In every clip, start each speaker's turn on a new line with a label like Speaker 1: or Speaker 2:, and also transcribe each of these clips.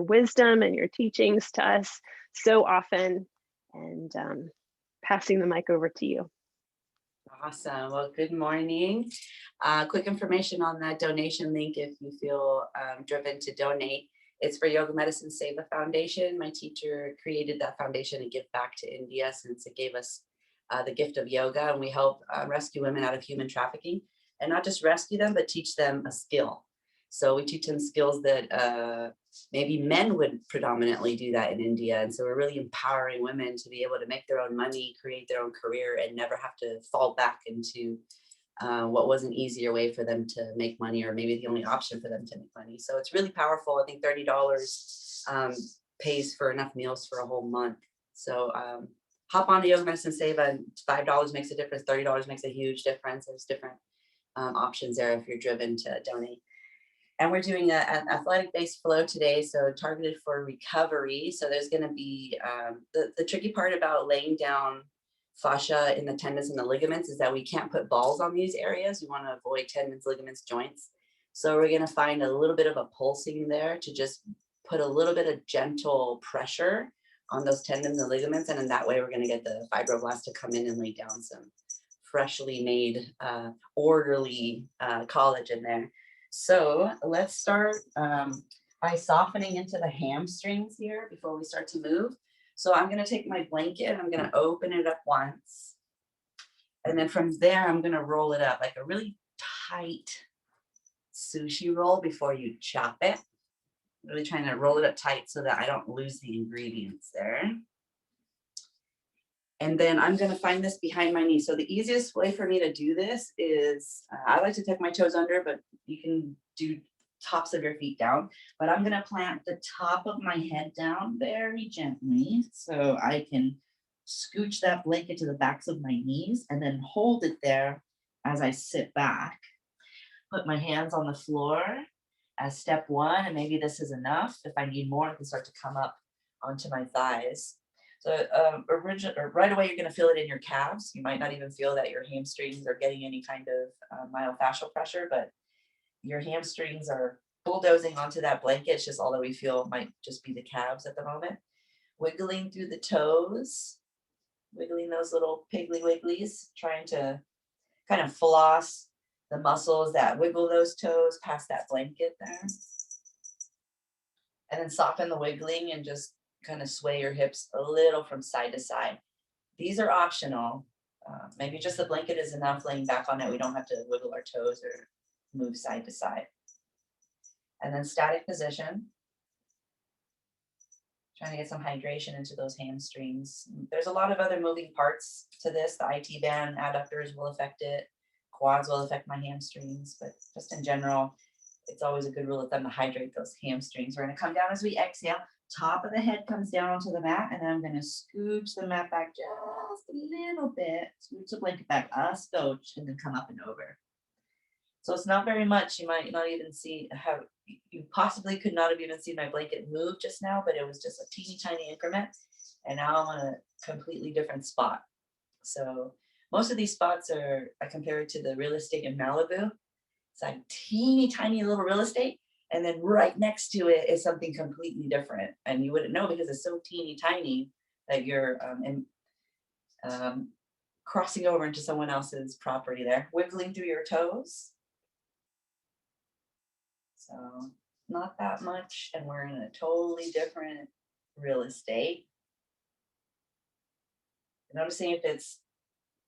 Speaker 1: wisdom and your teachings to us so often. And passing the mic over to you.
Speaker 2: Awesome. Well, good morning. Quick information on that donation link if you feel driven to donate. It's for Yoga Medicine Seva Foundation. My teacher created that foundation to give back to India since it gave us the gift of yoga. And we help rescue women out of human trafficking, and not just rescue them, but teach them a skill. So we teach them skills that maybe men would predominantly do that in India. And so we're really empowering women to be able to make their own money, create their own career, and never have to fall back into what was an easier way for them to make money, or maybe the only option for them to make money. So it's really powerful. I think $30 pays for enough meals for a whole month. So hop on to Yoga Medicine Seva. $5 makes a difference. $30 makes a huge difference. There's different options there if you're driven to donate. And we're doing an athletic-based flow today, so targeted for recovery. So there's going to be the tricky part about laying down fascia in the tendons and the ligaments is that we can't put balls on these areas. We want to avoid tendons, ligaments, joints. So we're going to find a little bit of a pulsing there to just put a little bit of gentle pressure on those tendons and ligaments. And in that way, we're going to get the fibroblasts to come in and lay down some freshly made, orderly collagen there. So let's start by softening into the hamstrings here before we start to move. So I'm going to take my blanket and I'm going to open it up once. And then from there, I'm going to roll it up like a really tight sushi roll before you chop it. Really trying to roll it up tight so that I don't lose the ingredients there. And then I'm going to find this behind my knee. So the easiest way for me to do this is, I like to tuck my toes under, but you can do tops of your feet down. But I'm going to plant the top of my head down very gently so I can scooch that blanket to the backs of my knees and then hold it there as I sit back. Put my hands on the floor as step one, and maybe this is enough. If I need more, I can start to come up onto my thighs. So right away, you're going to feel it in your calves. You might not even feel that your hamstrings are getting any kind of myofascial pressure, but your hamstrings are bulldozing onto that blanket. It's just all that we feel might just be the calves at the moment. Wiggling through the toes, wiggling those little piggly wigglies, trying to kind of floss the muscles that wiggle those toes past that blanket there. And then soften the wiggling and just kind of sway your hips a little from side to side. These are optional. Maybe just the blanket is enough laying back on it. We don't have to wiggle our toes or move side to side. And then static position. Trying to get some hydration into those hamstrings. There's a lot of other moving parts to this. The IT band adductors will affect it. Quads will affect my hamstrings. But just in general, it's always a good rule of thumb to hydrate those hamstrings. We're going to come down as we exhale. Top of the head comes down onto the mat, and then I'm going to scooch the mat back just a little bit. Scooch the blanket back a scotch, and then come up and over. So it's not very much. You might not even see how, you possibly could not have even seen my blanket move just now, but it was just a teeny tiny increment. And now I'm on a completely different spot. So most of these spots are, I compare it to the real estate in Malibu. It's like teeny tiny little real estate. And then right next to it is something completely different. And you wouldn't know because it's so teeny tiny that you're crossing over into someone else's property there. Wiggling through your toes. So not that much. And we're in a totally different real estate. Noticing if it's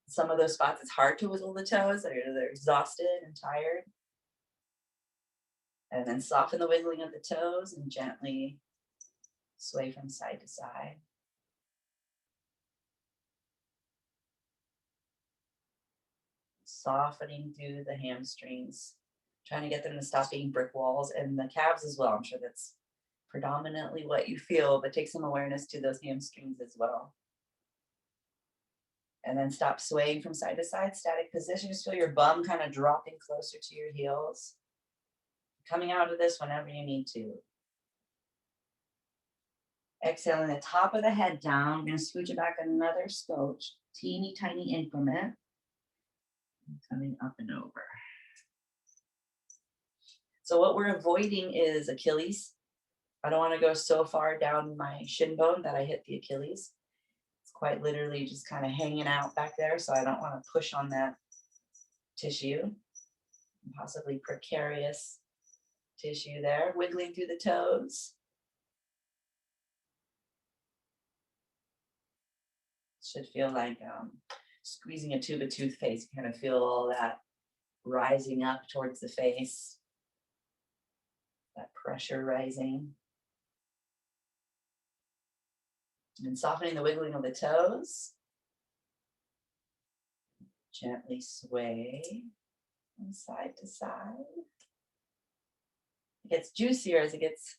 Speaker 2: some of those spots, it's hard to wiggle the toes. They're exhausted and tired. And then soften the wiggling of the toes and gently sway from side to side. Softening through the hamstrings, trying to get them to stop being brick walls, and the calves as well. I'm sure that's predominantly what you feel, but take some awareness to those hamstrings as well. And then stop swaying from side to side, static position. Just feel your bum kind of dropping closer to your heels. Coming out of this whenever you need to. Exhaling the top of the head down. I'm going to scooch it back another scotch. Teeny tiny increment. Coming up and over. So what we're avoiding is Achilles. I don't want to go so far down my shin bone that I hit the Achilles. It's quite literally just kind of hanging out back there. So I don't want to push on that tissue, possibly precarious tissue there, wiggling through the toes. Should feel like squeezing a tube of toothpaste. You kind of feel all that rising up towards the face, that pressure rising. And softening the wiggling of the toes. Gently sway from side to side. It gets juicier as it gets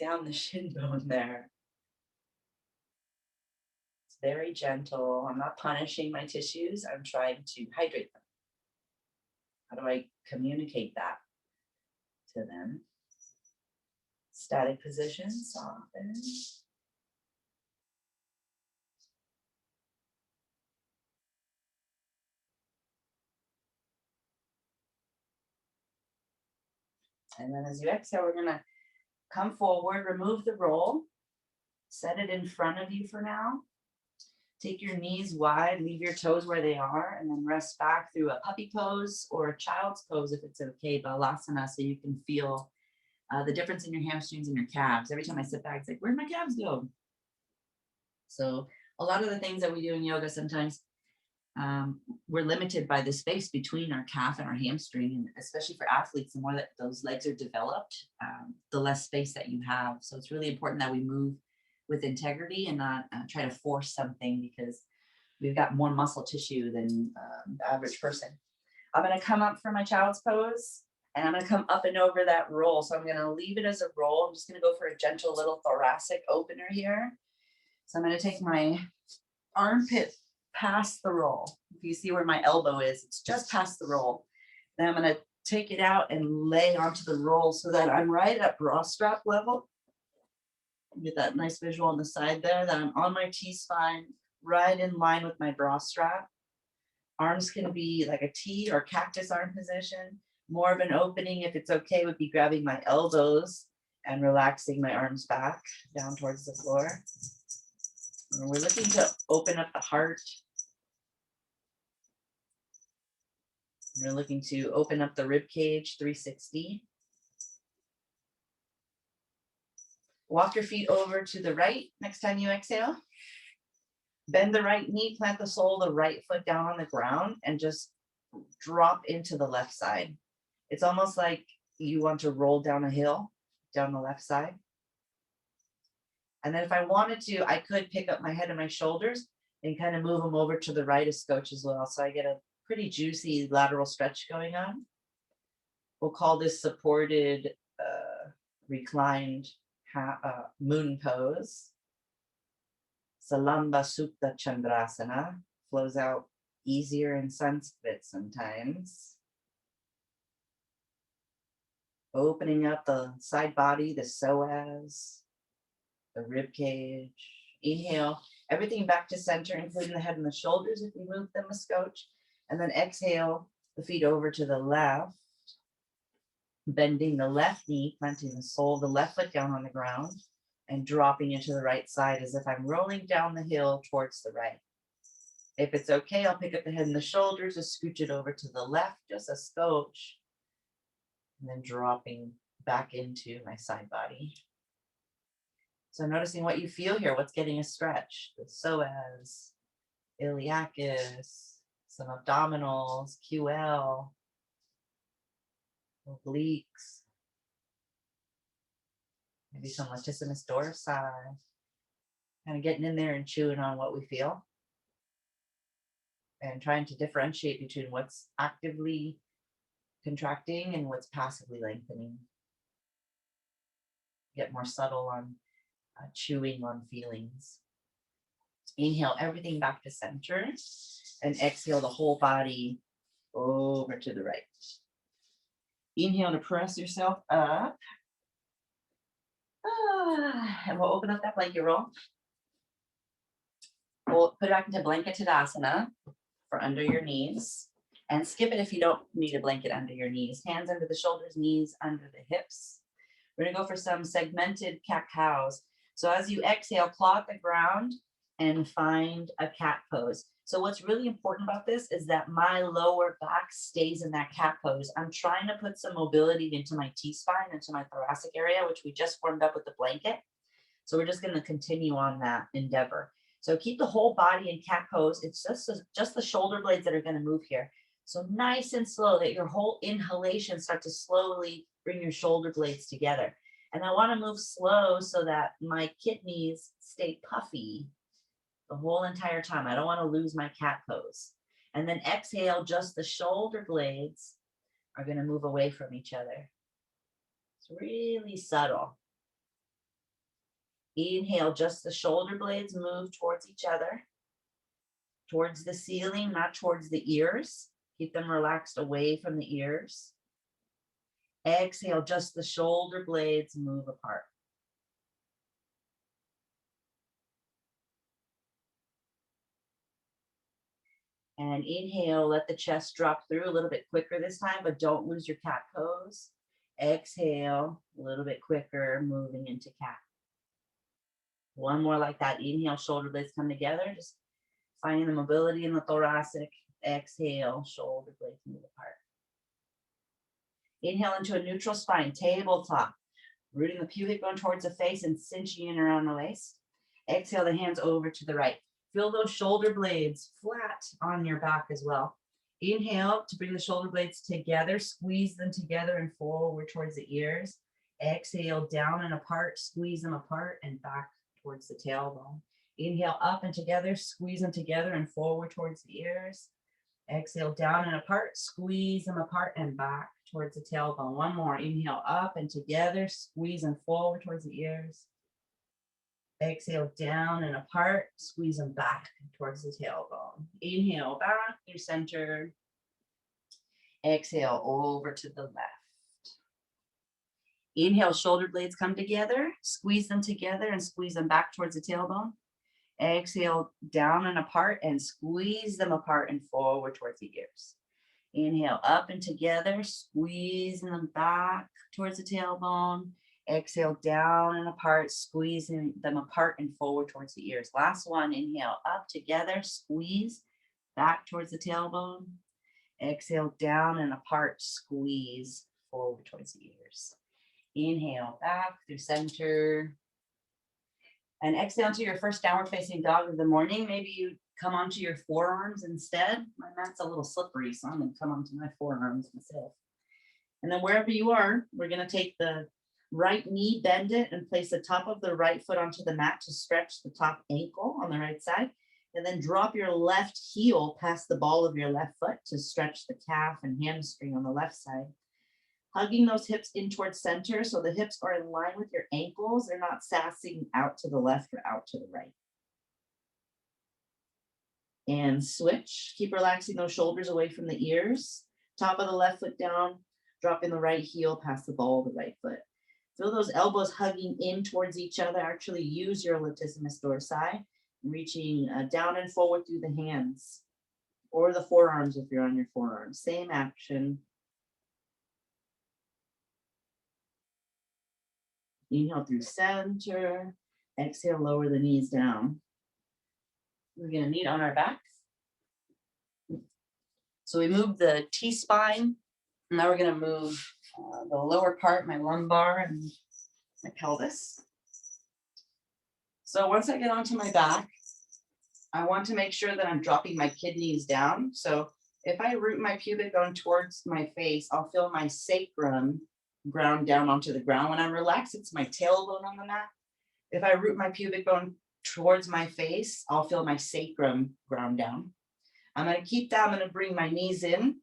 Speaker 2: down the shin bone there. It's very gentle. I'm not punishing my tissues. I'm trying to hydrate them. How do I communicate that to them? Static position, soften. And then as you exhale, we're going to come forward, remove the roll, set it in front of you for now. Take your knees wide, leave your toes where they are, and then rest back through a puppy pose or a child's pose if it's okay, Balasana, so you can feel the difference in your hamstrings and your calves. Every time I sit back, it's like, where'd my calves go? So a lot of the things that we do in yoga sometimes, we're limited by the space between our calf and our hamstring, and especially for athletes, the more that those legs are developed, the less space that you have. So it's really important that we move with integrity and not try to force something, because we've got more muscle tissue than the average person. I'm going to come up for my child's pose, and I'm going to come up and over that roll. So I'm going to leave it as a roll. I'm just going to go for a gentle little thoracic opener here. So I'm going to take my armpit past the roll. If you see where my elbow is, it's just past the roll. Then I'm going to take it out and lay onto the roll so that I'm right at bra strap level. Get that nice visual on the side there, that I'm on my T-spine, right in line with my bra strap. Arms can be like a T or cactus arm position. More of an opening, if it's okay, would be grabbing my elbows and relaxing my arms back down towards the floor. And we're looking to open up the heart. We're looking to open up the rib cage 360. Walk your feet over to the right next time you exhale. Bend the right knee, plant the sole of the right foot down on the ground, and just drop into the left side. It's almost like you want to roll down a hill down the left side. And then if I wanted to, I could pick up my head and my shoulders and kind of move them over to the right a scotch as well. So I get a pretty juicy lateral stretch going on. We'll call this supported reclined moon pose. Salamba Supta Chandrasana flows out easier in Sanskrit sometimes. Opening up the side body, the psoas, the rib cage. Inhale, everything back to center, including the head and the shoulders if we move them a scotch. And then exhale, the feet over to the left. Bending the left knee, planting the sole of the left foot down on the ground, and dropping into the right side as if I'm rolling down the hill towards the right. If it's okay, I'll pick up the head and the shoulders, just scooch it over to the left, just a scotch, and then dropping back into my side body. So noticing what you feel here, what's getting a stretch, the psoas, iliacus, some abdominals, QL, obliques, maybe some latissimus dorsi, kind of getting in there and chewing on what we feel and trying to differentiate between what's actively contracting and what's passively lengthening. Get more subtle on chewing on feelings. Inhale everything back to center and exhale the whole body over to the right. Inhale to press yourself up. And we'll open up that blanket roll. We'll put it back into blanket Tadasana for under your knees. And skip it if you don't need a blanket under your knees. Hands under the shoulders, knees under the hips. We're gonna go for some segmented cat-cows. So as you exhale, claw at the ground and find a cat pose. So what's really important about this is that my lower back stays in that cat pose. I'm trying to put some mobility into my T-spine, into my thoracic area, which we just warmed up with the blanket. So we're just gonna continue on that endeavor. So keep the whole body in cat pose. It's just the shoulder blades that are gonna move here. So nice and slow, that your whole inhalation start to slowly bring your shoulder blades together. And I wanna move slow so that my kidneys stay puffy the whole entire time. I don't wanna lose my cat pose. And then exhale, just the shoulder blades are gonna move away from each other. It's really subtle. Inhale, just the shoulder blades move towards each other, towards the ceiling, not towards the ears. Keep them relaxed away from the ears. Exhale, just the shoulder blades move apart. And inhale, let the chest drop through a little bit quicker this time, but don't lose your cat pose. Exhale, a little bit quicker, moving into cat. One more like that. Inhale, shoulder blades come together, just finding the mobility in the thoracic. Exhale, shoulder blades move apart. Inhale into a neutral spine, tabletop. Rooting the pubic bone towards the face and cinching in around the waist. Exhale the hands over to the right. Feel those shoulder blades flat on your back as well. Inhale to bring the shoulder blades together, squeeze them together and forward towards the ears. Exhale down and apart, squeeze them apart and back towards the tailbone. Inhale up and together, squeeze them together and forward towards the ears. Exhale down and apart, squeeze them apart and back towards the tailbone. One more. Inhale up and together, squeeze them forward towards the ears. Exhale down and apart, squeeze them back towards the tailbone. Inhale back through center. Exhale over to the left. Inhale, shoulder blades come together, squeeze them together and squeeze them back towards the tailbone. Exhale down and apart and squeeze them apart and forward towards the ears. Inhale up and together, squeezing them back towards the tailbone. Exhale down and apart, squeezing them apart and forward towards the ears. Last one, inhale up together, squeeze back towards the tailbone. Exhale down and apart, squeeze forward towards the ears. Inhale back through center. And exhale to your first downward facing dog of the morning. Maybe you come onto your forearms instead. My mat's a little slippery, so I'm gonna come onto my forearms myself. And then wherever you are, we're gonna take the right knee, bend it, and place the top of the right foot onto the mat to stretch the top ankle on the right side. And then drop your left heel past the ball of your left foot to stretch the calf and hamstring on the left side. Hugging those hips in towards center so the hips are in line with your ankles. They're not sassing out to the left or out to the right. And switch. Keep relaxing those shoulders away from the ears. Top of the left foot down, dropping the right heel past the ball of the right foot. Feel those elbows hugging in towards each other. Actually use your latissimus dorsi, reaching down and forward through the hands or the forearms if you're on your forearms. Same action. Inhale through center. Exhale, lower the knees down. We're going to knee on our backs. So we move the T-spine. Now we're going to move the lower part, my lumbar and my pelvis. So once I get onto my back, I want to make sure that I'm dropping my kidneys down. So if I root my pubic bone towards my face, I'll feel my sacrum ground down onto the ground. When I'm relaxed, it's my tailbone on the mat. If I root my pubic bone towards my face, I'll feel my sacrum ground down. I'm going to keep that. I'm going to bring my knees in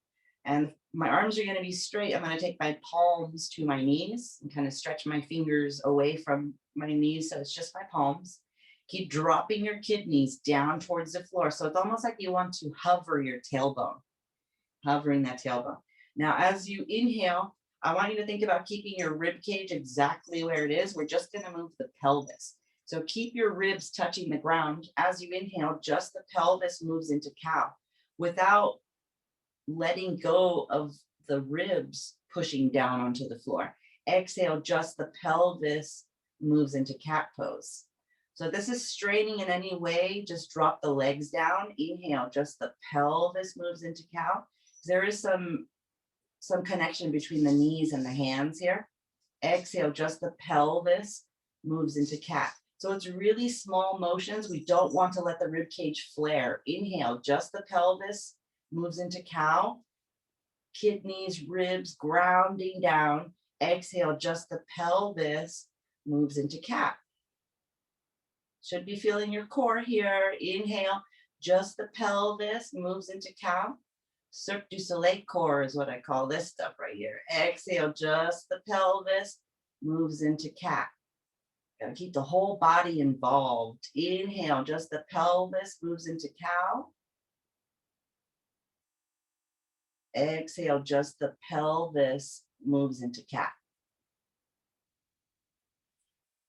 Speaker 2: and my arms are going to be straight. I'm going to take my palms to my knees and kind of stretch my fingers away from my knees. So it's just my palms. Keep dropping your kidneys down towards the floor. So it's almost like you want to hover your tailbone, hovering that tailbone. Now, as you inhale, I want you to think about keeping your rib cage exactly where it is. We're just going to move the pelvis. So keep your ribs touching the ground. As you inhale, just the pelvis moves into cow without letting go of the ribs pushing down onto the floor. Exhale, just the pelvis moves into cat pose. So this is straining in any way, just drop the legs down. Inhale, just the pelvis moves into cow. There is some connection between the knees and the hands here. Exhale, just the pelvis moves into cat. So it's really small motions. We don't want to let the rib cage flare. Inhale, just the pelvis moves into cow. Kidneys, ribs grounding down. Exhale, just the pelvis moves into cat. Should be feeling your core here. Inhale, just the pelvis moves into cow. Cirque du Soleil core is what I call this stuff right here. Exhale, just the pelvis moves into cat. Gotta keep the whole body involved. Inhale, just the pelvis moves into cow. Exhale, just the pelvis moves into cat.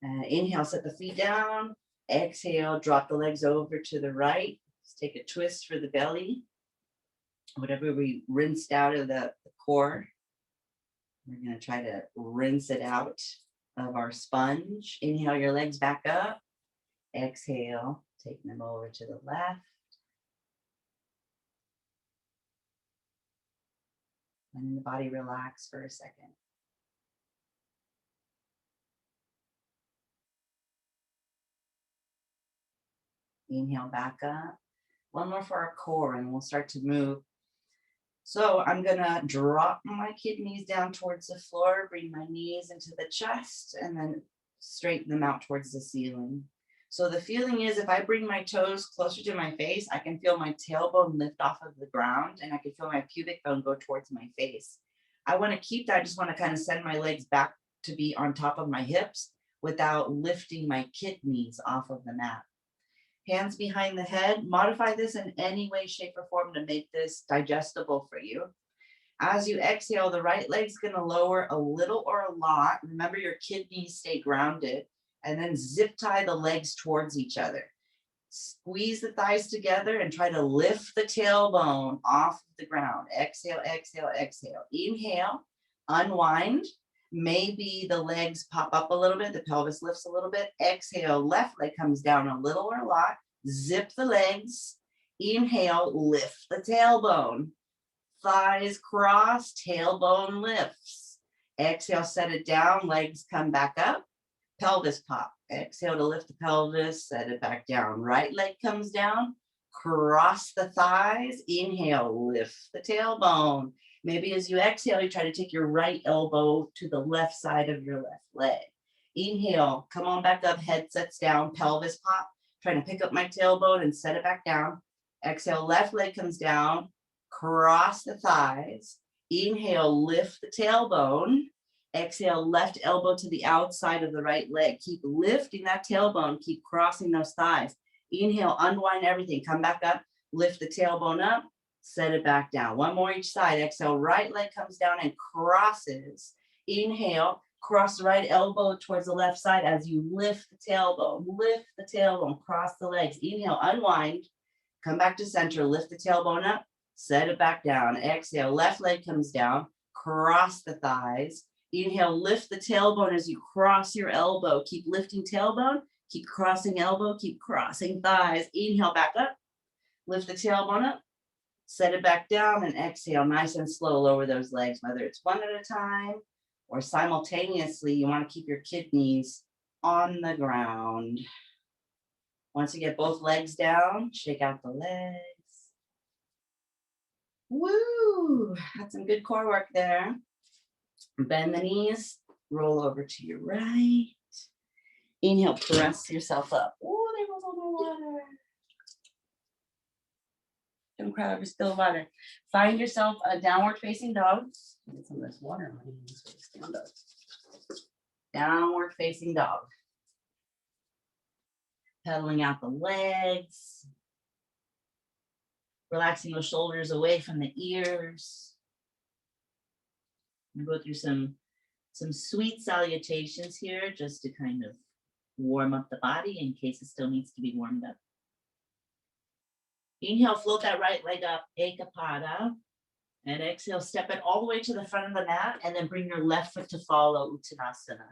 Speaker 2: Inhale, set the feet down. Exhale, drop the legs over to the right. Let's take a twist for the belly. Whatever we rinsed out of the core, we're going to try to rinse it out of our sponge. Inhale your legs back up. Exhale, taking them over to the left. Letting the body relax for a second. Inhale back up. One more for our core and we'll start to move. So I'm gonna drop my kidneys down towards the floor, bring my knees into the chest, and then straighten them out towards the ceiling. So the feeling is if I bring my toes closer to my face, I can feel my tailbone lift off of the ground and I can feel my pubic bone go towards my face. I wanna keep that, I just wanna kind of send my legs back to be on top of my hips without lifting my kidneys off of the mat. Hands behind the head. Modify this in any way, shape, or form to make this digestible for you. As you exhale, the right leg's going to lower a little or a lot. Remember, your kidneys stay grounded. And then zip tie the legs towards each other. Squeeze the thighs together and try to lift the tailbone off the ground. Exhale, exhale, exhale. Inhale, unwind. Maybe the legs pop up a little bit, the pelvis lifts a little bit. Exhale, left leg comes down a little or a lot. Zip the legs. Inhale, lift the tailbone. Thighs cross, tailbone lifts. Exhale, set it down, legs come back up. Pelvis pop. Exhale to lift the pelvis, set it back down. Right leg comes down, cross the thighs. Inhale, lift the tailbone. Maybe as you exhale, you try to take your right elbow to the left side of your left leg. Inhale, come on back up, head sets down, pelvis pop. Trying to pick up my tailbone and set it back down. Exhale, left leg comes down, cross the thighs. Inhale, lift the tailbone. Exhale, left elbow to the outside of the right leg. Keep lifting that tailbone, keep crossing those thighs. Inhale, unwind everything, come back up, lift the tailbone up. Set it back down. One more each side. Exhale, right leg comes down and crosses. Inhale, cross the right elbow towards the left side as you lift the tailbone. Lift the tailbone, cross the legs. Inhale, unwind. Come back to center, lift the tailbone up, set it back down. Exhale, left leg comes down, cross the thighs. Inhale, lift the tailbone as you cross your elbow. Keep lifting tailbone, keep crossing elbow, keep crossing thighs. Inhale, back up, lift the tailbone up. Set it back down and exhale, nice and slow, lower those legs, whether it's one at a time or simultaneously, you want to keep your kidneys on the ground. Once you get both legs down, shake out the legs. Woo, had some good core work there. Bend the knees, roll over to your right. Inhale, press yourself up. Oh, there goes all the water. Don't cry over spilled water. Find yourself a downward facing dog. Get some of this water on my hands. Stand up. Downward facing dog. Pedaling out the legs. Relaxing those shoulders away from the ears. I'm going to go through some sweet salutations here just to kind of warm up the body in case it still needs to be warmed up. Inhale, float that right leg up, Ekapada.
Speaker 3: And exhale, step it all the way to the front of the mat and then bring your left foot to follow Uttanasana.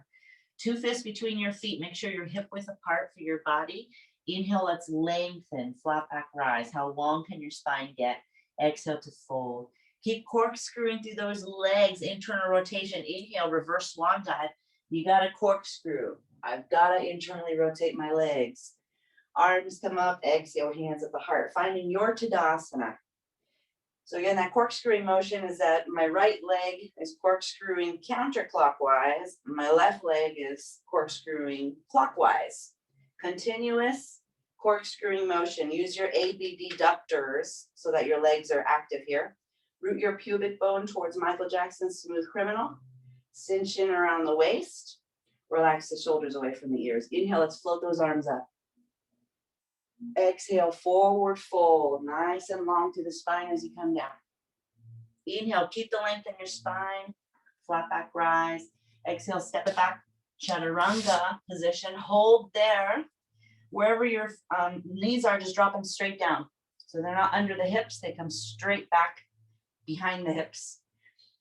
Speaker 3: 2 fists between your feet. Make sure you're hip width apart for your body. Inhale, let's lengthen, flat back rise. How long can your spine get? Exhale to fold. Keep corkscrewing through those legs, internal rotation. Inhale, reverse swan dive. You got to corkscrew. I've got to internally rotate my legs. Arms come up, exhale, hands at the heart. Finding your Tadasana. So again, that corkscrewing motion is that my right leg is corkscrewing counterclockwise. My left leg is corkscrewing clockwise. Continuous corkscrewing motion. Use your abductors so that your legs are active here. Root your pubic bone towards Michael Jackson's Smooth Criminal. Cinch in around the waist. Relax the shoulders away from the ears. Inhale, let's float those arms up. Exhale, forward fold, nice and long through the spine as you come down. Inhale, keep the length in your spine, flat back rise. Exhale, step it back, chaturanga position. Hold there. Wherever your knees are, just drop them straight down. So they're not under the hips, they come straight back behind the hips.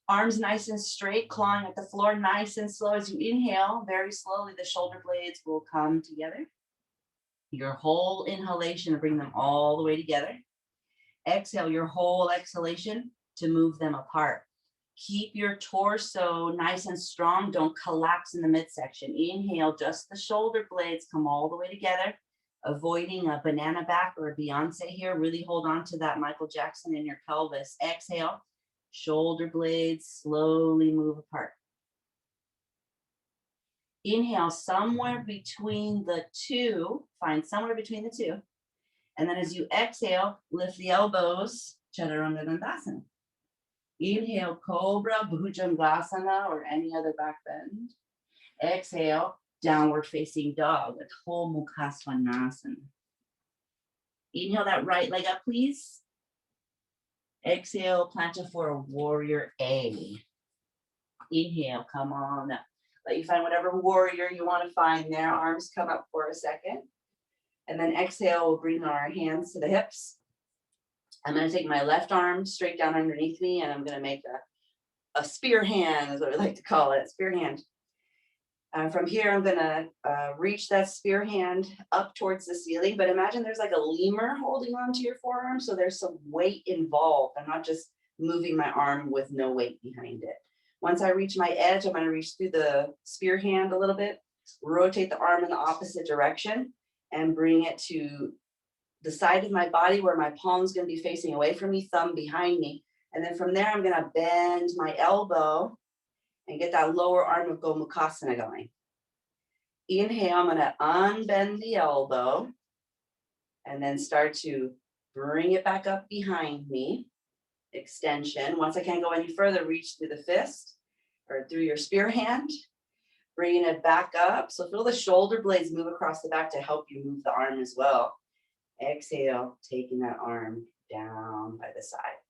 Speaker 3: Arms nice and straight, clawing at the floor, nice and slow. As you inhale, very slowly, the shoulder blades will come together. Your whole inhalation to bring them all the way together. Exhale, your whole exhalation to move them apart. Keep your torso nice and strong. Don't collapse in the midsection. Inhale, just the shoulder blades come all the way together, avoiding a banana back or a Beyonce here. Really hold on to that Michael Jackson in your pelvis. Exhale, shoulder blades slowly move apart. Inhale, somewhere between the two, find somewhere between the two. And then as you exhale, lift the elbows, Chaturanga Dandasana. Inhale, Cobra, Bhujangasana, or any other back bend. Exhale, downward facing dog, Adho Mukha Svanasana. Inhale that right leg up, please. Exhale, plancha for a warrior A. Inhale, come on up. Let you find whatever warrior you want to find there. Arms come up for a second. And then exhale, we'll bring our hands to the hips. I'm going to take my left arm straight down underneath me, and I'm going to make a spear hand, is what we like to call it, spear hand. From here, I'm going to reach that spear hand up towards the ceiling. But imagine there's like a lemur holding onto your forearm. So there's some weight involved. I'm not just moving my arm with no weight behind it. Once I reach my edge, I'm going to reach through the spear hand a little bit, rotate the arm in the opposite direction, and bring it to the side of my body where my palm's going to be facing away from me, thumb behind me. And then from there, I'm going to bend my elbow and get that lower arm of Gomukhasana going. Inhale, I'm going to unbend the elbow and then start to bring it back up behind me. Extension. Once I can't go any further, reach through the fist or through your spear hand, bringing it back up. So feel the shoulder blades move across the back to help you move the arm as well. Exhale, taking that arm down by the side.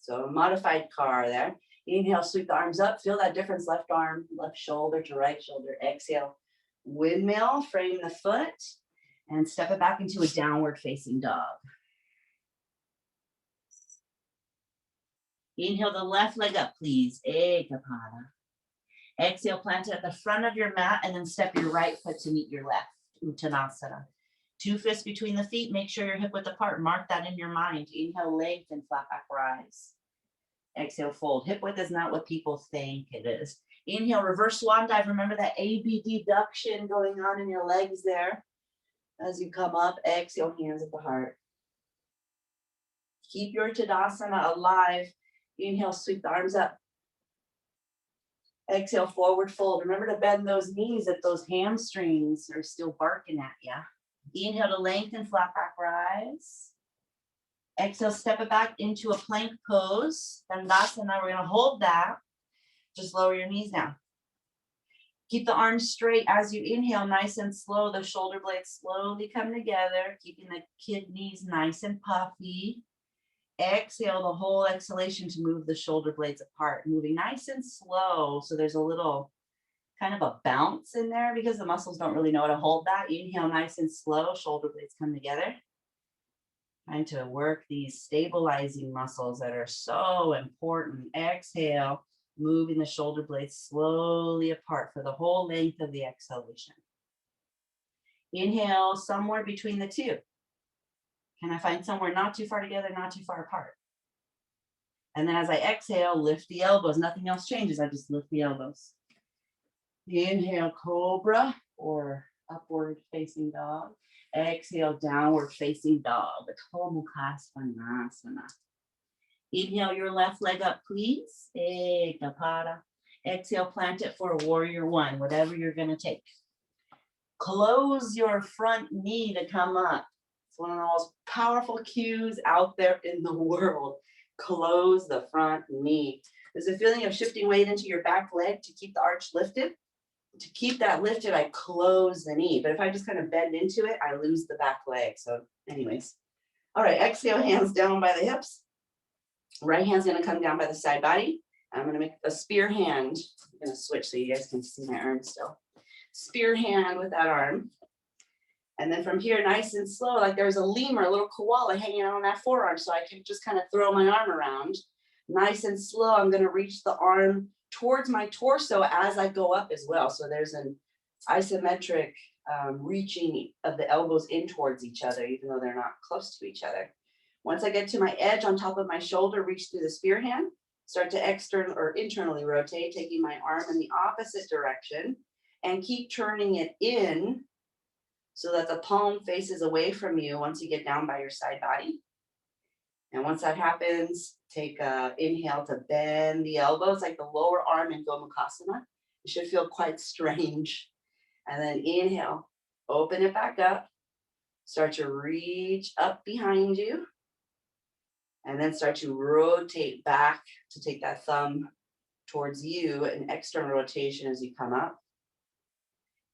Speaker 3: So a modified car there. Inhale, sweep the arms up. Feel that difference, left arm, left shoulder to right shoulder. Exhale, windmill, frame the foot, and step it back into a downward facing dog. Inhale the left leg up, please. Ekapada. Exhale, plant it at the front of your mat and then step your right foot to meet your left. Uttanasana. 2 fists between the feet. Make sure your hip width apart. Mark that in your mind. Inhale, lengthen, flat back rise. Exhale, fold. Hip width is not what people think it is. Inhale, reverse swan dive. Remember that abduction going on in your legs there. As you come up, exhale, hands at the heart. Keep your Tadasana alive. Inhale, sweep the arms up. Exhale, forward fold. Remember to bend those knees if those hamstrings are still barking at you. Inhale to lengthen, flat back rise. Exhale, step it back into a plank pose. Dandasana, we're going to hold that. Just lower your knees down. Keep the arms straight as you inhale, nice and slow. The shoulder blades slowly come together, keeping the kidneys nice and puffy. Exhale the whole exhalation to move the shoulder blades apart, moving nice and slow. So there's a little kind of a bounce in there because the muscles don't really know how to hold that. Inhale nice and slow, shoulder blades come together. Trying to work these stabilizing muscles that are so important. Exhale, moving the shoulder blades slowly apart for the whole length of the exhalation. Inhale, somewhere between the two. Can I find somewhere not too far together, not too far apart? And then as I exhale, lift the elbows. Nothing else changes. I just lift the elbows. Inhale, cobra or upward facing dog. Exhale, downward facing dog. Total Svanasana. Inhale your left leg up, please. Ekapada. Exhale, plant it for a warrior one, whatever you're going to take. Close your front knee to come up. It's one of the most powerful cues out there in the world. Close the front knee. There's a feeling of shifting weight into your back leg to keep the arch lifted. To keep that lifted, I close the knee. But if I just kind of bend into it, I lose the back leg. So anyways. All right, exhale, hands down by the hips. Right hand's going to come down by the side body. I'm going to make a spear hand. I'm going to switch so you guys can see my arm still. Spear hand with that arm. And then from here, nice and slow, like there's a lemur, a little koala hanging out on that forearm. So I can just kind of throw my arm around. Nice and slow, I'm going to reach the arm towards my torso as I go up as well. So there's an isometric reaching of the elbows in towards each other, even though they're not close to each other. Once I get to my edge on top of my shoulder, reach through the spear hand, start to external or internally rotate, taking my arm in the opposite direction and keep turning it in so that the palm faces away from you once you get down by your side body. And once that happens, take an inhale to bend the elbows like the lower arm in Gomukhasana. It should feel quite strange. And then inhale, open it back up, start to reach up behind you. And then start to rotate back to take that thumb towards you, an external rotation as you come up.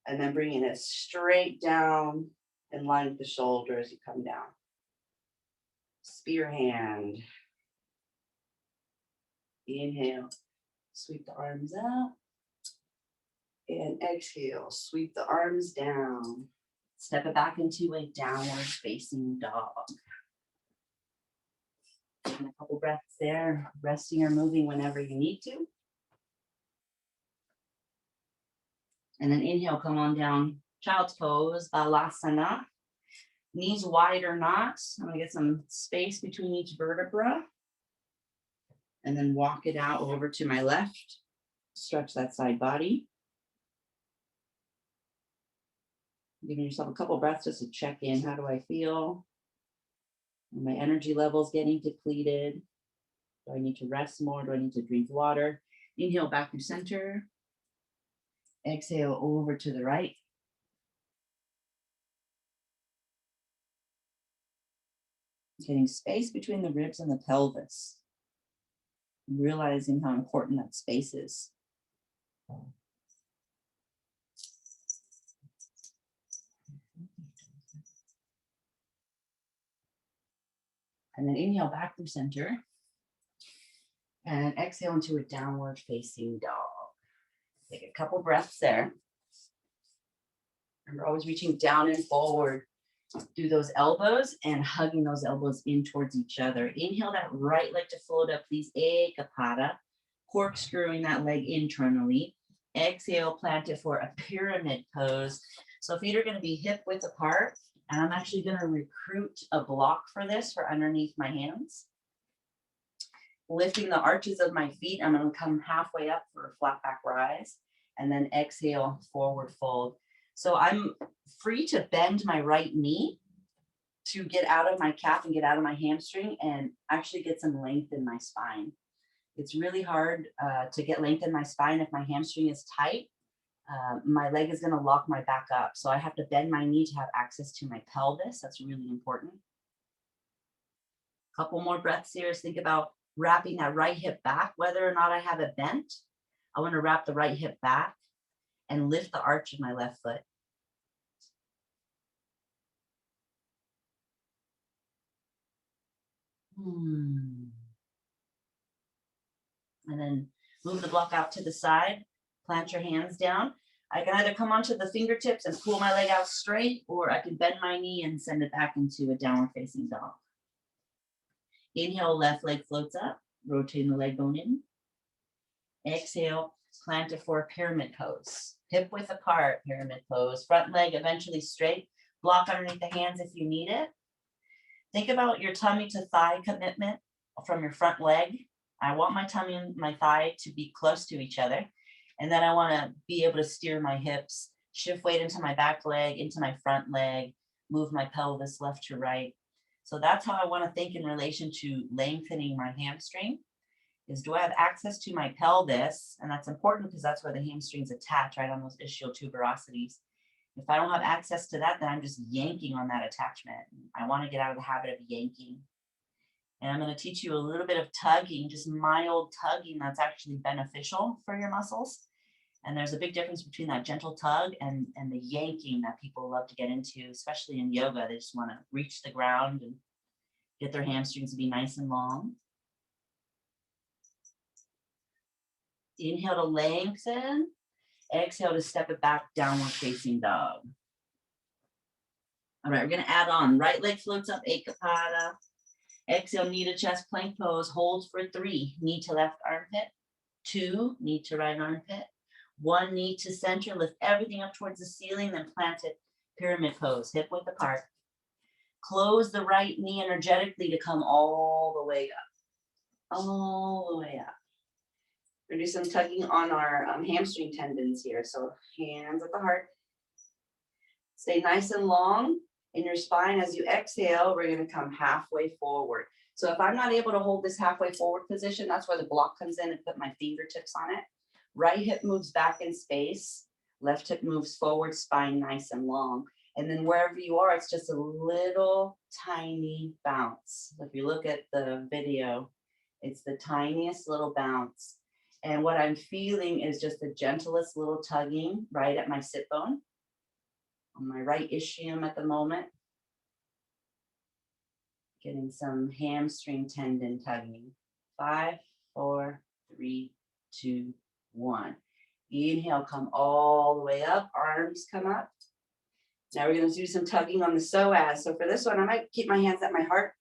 Speaker 3: And then bringing it straight down in line with the shoulder as you come down. Spear hand. Inhale, sweep the arms up. And exhale, sweep the arms down. Step it back into a downward facing dog. Taking a couple breaths there, resting or moving whenever you need to. And then inhale, come on down, child's pose, Balasana. Knees wide or not. I'm gonna get some space between each vertebra. And then walk it out over to my left. Stretch that side body. Giving yourself a couple breaths just to check in. How do I feel? Are my energy levels getting depleted? Do I need to rest more? Do I need to drink water? Inhale back through center. Exhale over to the right. Getting space between the ribs and the pelvis. Realizing how important that space is. And then inhale back through center. And exhale into a downward facing dog. Take a couple breaths there. Remember, always reaching down and forward through those elbows and hugging those elbows in towards each other. Inhale that right leg to float up, please. Ekapada. Corkscrewing that leg internally. Exhale, plant it for a pyramid pose. So feet are going to be hip width apart. And I'm actually going to recruit a block for this for underneath my hands. Lifting the arches of my feet, I'm going to come halfway up for a flat back rise. And then exhale, forward fold. So I'm free to bend my right knee to get out of my calf and get out of my hamstring and actually get some length in my spine. It's really hard to get length in my spine if my hamstring is tight. My leg is going to lock my back up. So I have to bend my knee to have access to my pelvis. That's really important. Couple more breaths here. Think about wrapping that right hip back, whether or not I have it bent. I want to wrap the right hip back and lift the arch of my left foot. And then move the block out to the side. Plant your hands down. I can either come onto the fingertips and pull my leg out straight, or I can bend my knee and send it back into a downward facing dog. Inhale, left leg floats up, rotating the leg bone in. Exhale, plant it for a pyramid pose. Hip width apart, pyramid pose. Front leg eventually straight. Block underneath the hands if you need it. Think about your tummy to thigh commitment from your front leg. I want my tummy and my thigh to be close to each other. And then I want to be able to steer my hips, shift weight into my back leg, into my front leg, move my pelvis left to right. So that's how I want to think in relation to lengthening my hamstring. Is do I have access to my pelvis? And that's important because that's where the hamstrings attach, right on those ischial tuberosities. If I don't have access to that, then I'm just yanking on that attachment. I want to get out of the habit of yanking. And I'm going to teach you a little bit of tugging, just mild tugging that's actually beneficial for your muscles. And there's a big difference between that gentle tug and the yanking that people love to get into, especially in yoga. They just want to reach the ground and get their hamstrings to be nice and long. Inhale to lengthen. Exhale to step it back, downward facing dog. All right, we're going to add on. Right leg floats up, Ekapada. Exhale, knee to chest plank pose. Hold for 3. Knee to left armpit. 2, knee to right armpit. 1, knee to center. Lift everything up towards the ceiling, then plant it. Pyramid pose, hip width apart. Close the right knee energetically to come all the way up. All the way up. We're going to do some tugging on our hamstring tendons here. So hands at the heart. Stay nice and long in your spine. As you exhale, we're going to come halfway forward. So if I'm not able to hold this halfway forward position, that's where the block comes in and put my fingertips on it. Right hip moves back in space. Left hip moves forward, spine nice and long. And then wherever you are, it's just a little tiny bounce. If you look at the video, it's the tiniest little bounce. And what I'm feeling is just the gentlest little tugging right at my sit bone, on my right ischium at the moment. Getting some hamstring tendon tugging. 5, 4, 3, 2, 1. Inhale, come all the way up, arms come up. Now we're going to do some tugging on the psoas. So for this one, I might keep my hands at my heart.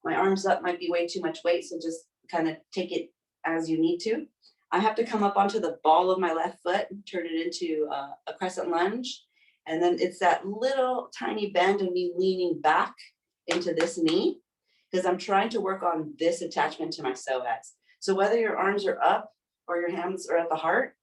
Speaker 3: My arms up might be way too much weight, so just kind of take it as you need to. I have to come up onto the ball of my left foot, turn it into a crescent lunge. And then it's that little tiny bend and me leaning back into this knee because I'm trying to work on this attachment to my psoas. So whether your arms are up or your hands are at the heart,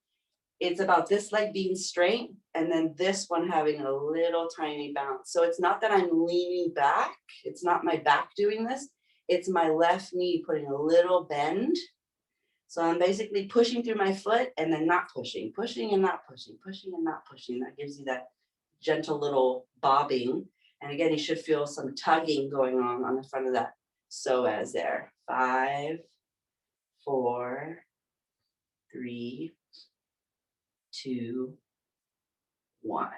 Speaker 3: it's about this leg being straight and then this one having a little tiny bounce. So it's not that I'm leaning back. It's not my back doing this. It's my left knee putting a little bend. So I'm basically pushing through my foot and then not pushing, pushing and not pushing, pushing and not pushing. That gives you that gentle little bobbing. And again, you should feel some tugging going on the front of that psoas there. 5, 4, 3, 2, 1.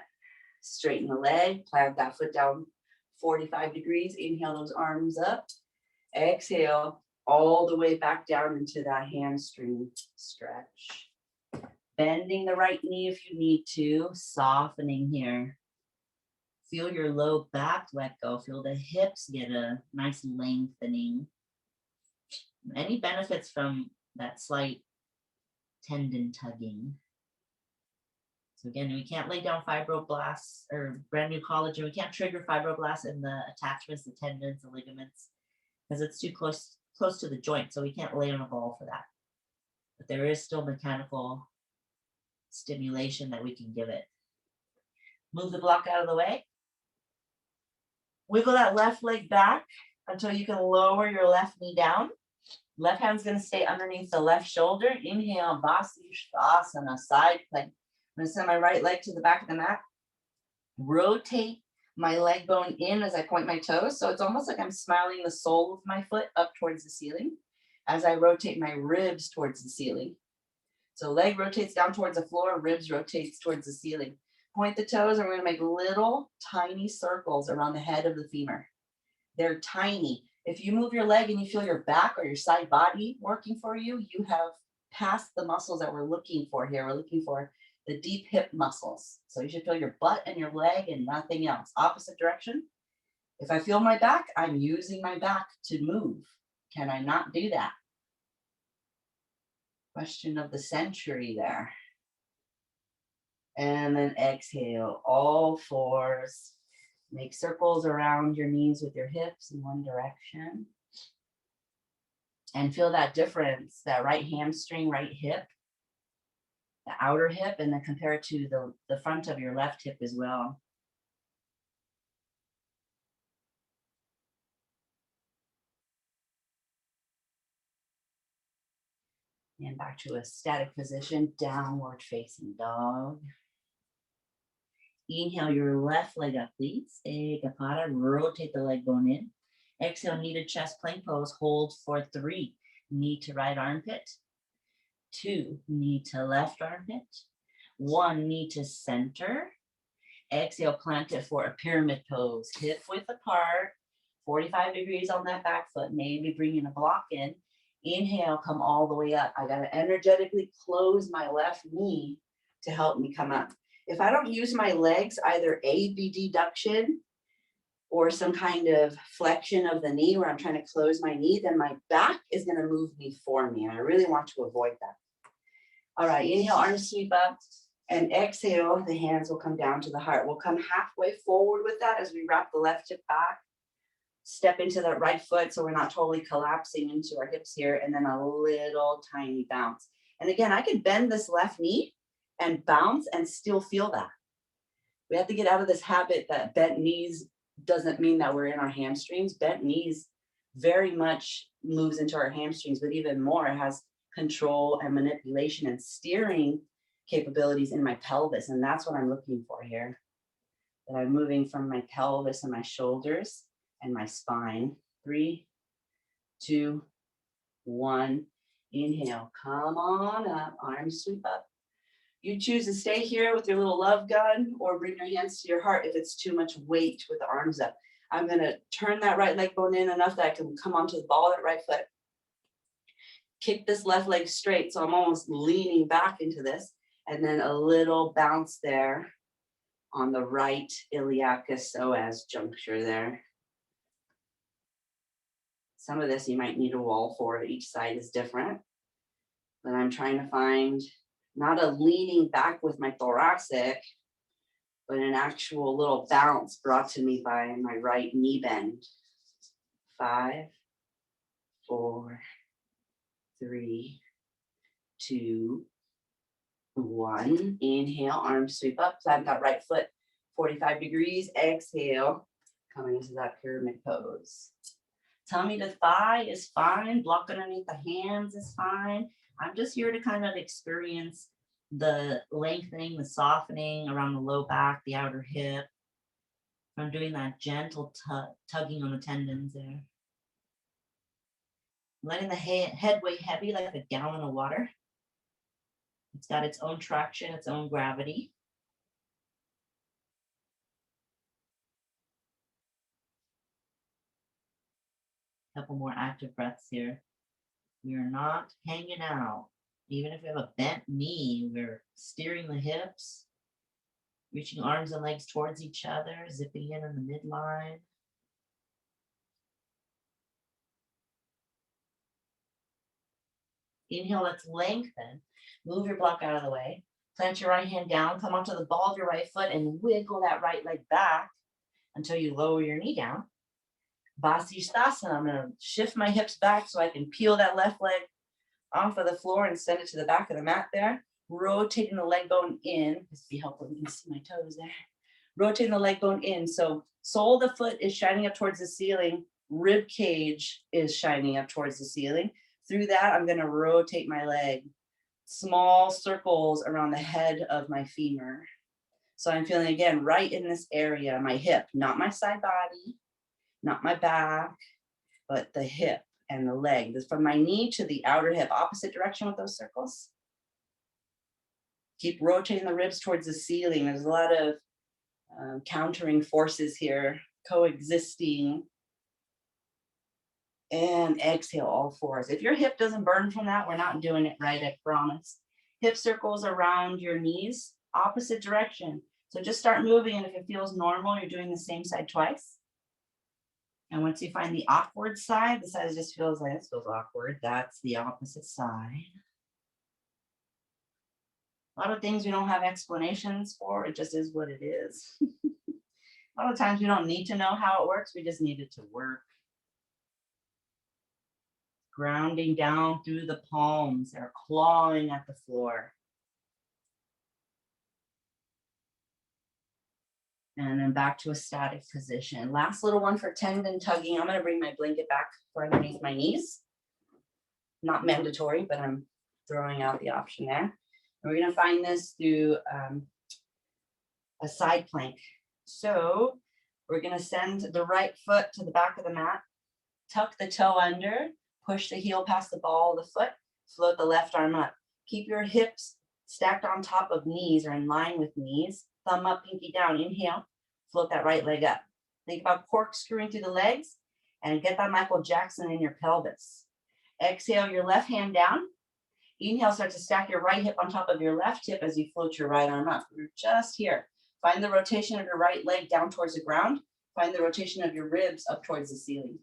Speaker 3: Straighten the leg, plant that foot down 45 degrees. Inhale those arms up. Exhale all the way back down into that hamstring stretch. Bending the right knee if you need to, softening here. Feel your low back let go. Feel the hips get a nice lengthening. Any benefits from that slight tendon tugging? So again, we can't lay down fibroblasts or brand new collagen. We can't trigger fibroblasts in the attachments, the tendons, the ligaments, because it's too close to the joint. So we can't lay on a ball for that. But there is still mechanical stimulation that we can give it. Move the block out of the way. Wiggle that left leg back until you can lower your left knee down. Left hand's going to stay underneath the left shoulder. Inhale, Shavasana, side plank. I'm going to send my right leg to the back of the mat. Rotate my leg bone in as I point my toes. So it's almost like I'm smiling the sole of my foot up towards the ceiling as I rotate my ribs towards the ceiling. So leg rotates down towards the floor, ribs rotates towards the ceiling. Point the toes, and we're going to make little tiny circles around the head of the femur. They're tiny. If you move your leg and you feel your back or your side body working for you, you have passed the muscles that we're looking for here. We're looking for the deep hip muscles. So you should feel your butt and your leg and nothing else. Opposite direction. If I feel my back, I'm using my back to move. Can I not do that? Question of the century there. And then exhale, all fours. Make circles around your knees with your hips in one direction. And feel that difference, that right hamstring, right hip, the outer hip, and then compare it to the front of your left hip as well. And back to a static position, downward facing dog. Inhale your left leg up, please. Ekapata, rotate the leg bone in. Exhale, knee to chest plank pose. Hold for 3. Knee to right armpit. 2, knee to left armpit. 1, knee to center. Exhale, plant it for a pyramid pose. Hip width apart, 45 degrees on that back foot. Maybe bringing a block in. Inhale, come all the way up. I got to energetically close my left knee to help me come up. If I don't use my legs, either abduction or some kind of flexion of the knee where I'm trying to close my knee, then my back is going to move me for me. And I really want to avoid that. All right, inhale, arms sweep up. And exhale, the hands will come down to the heart. We'll come halfway forward with that as we wrap the left hip back. Step into that right foot so we're not totally collapsing into our hips here. And then a little tiny bounce. And again, I can bend this left knee and bounce and still feel that. We have to get out of this habit that bent knees doesn't mean that we're in our hamstrings. Bent knees very much moves into our hamstrings, but even more, it has control and manipulation and steering capabilities in my pelvis. And that's what I'm looking for here. That I'm moving from my pelvis and my shoulders and my spine. 3, 2, 1. Inhale, come on up, arms sweep up. You choose to stay here with your little love gun or bring your hands to your heart if it's too much weight with the arms up. I'm gonna turn that right leg bone in enough that I can come onto the ball of that right foot. Kick this left leg straight, so I'm almost leaning back into this. And then a little bounce there on the right iliacus psoas juncture there. Some of this you might need a wall for. Each side is different. But I'm trying to find not a leaning back with my thoracic, but an actual little bounce brought to me by my right knee bend. 5, 4, 3, 2, 1. Inhale, arms sweep up, plant that right foot 45 degrees. Exhale, coming into that pyramid pose. Tummy to thigh is fine. Block underneath the hands is fine. I'm just here to kind of experience the lengthening, the softening around the low back, the outer hip. I'm doing that gentle tugging on the tendons there. Letting the head weigh heavy like a gallon of water. It's got its own traction, its own gravity. Couple more active breaths here. We are not hanging out. Even if we have a bent knee, we're steering the hips, reaching arms and legs towards each other, zipping in the midline. Inhale, let's lengthen. Move your block out of the way. Plant your right hand down, come onto the ball of your right foot and wiggle that right leg back until you lower your knee down. Vasisthasana, I'm going to shift my hips back so I can peel that left leg off of the floor and send it to the back of the mat there. Rotating the leg bone in. This would be helpful. You can see my toes there. Rotating the leg bone in. So sole of the foot is shining up towards the ceiling. Rib cage is shining up towards the ceiling. Through that, I'm going to rotate my leg. Small circles around the head of my femur. So I'm feeling, again, right in this area, my hip, not my side body, not my back, but the hip and the leg. This from my knee to the outer hip, opposite direction with those circles. Keep rotating the ribs towards the ceiling. There's a lot of countering forces here, coexisting. And exhale, all fours. If your hip doesn't burn from that, we're not doing it right, I promise. Hip circles around your knees, opposite direction. So just start moving, and if it feels normal, you're doing the same side twice. And once you find the awkward side, the side that just feels like this feels awkward, that's the opposite side. A lot of things we don't have explanations for. It just is what it is. A lot of times we don't need to know how it works. We just need it to work. Grounding down through the palms. They're clawing at the floor. And then back to a static position. Last little one for tendon tugging. I'm going to bring my blanket back for underneath my knees. Not mandatory, but I'm throwing out the option there. And we're going to find this through a side plank. So we're going to send the right foot to the back of the mat, tuck the toe under, push the heel past the ball of the foot, float the left arm up. Keep your hips stacked on top of knees or in line with knees. Thumb up, pinky down. Inhale, float that right leg up. Think about corkscrewing through the legs and get that Michael Jackson in your pelvis. Exhale your left hand down. Inhale, start to stack your right hip on top of your left hip as you float your right arm up. We're just here. Find the rotation of your right leg down towards the ground. Find the rotation of your ribs up towards the ceiling.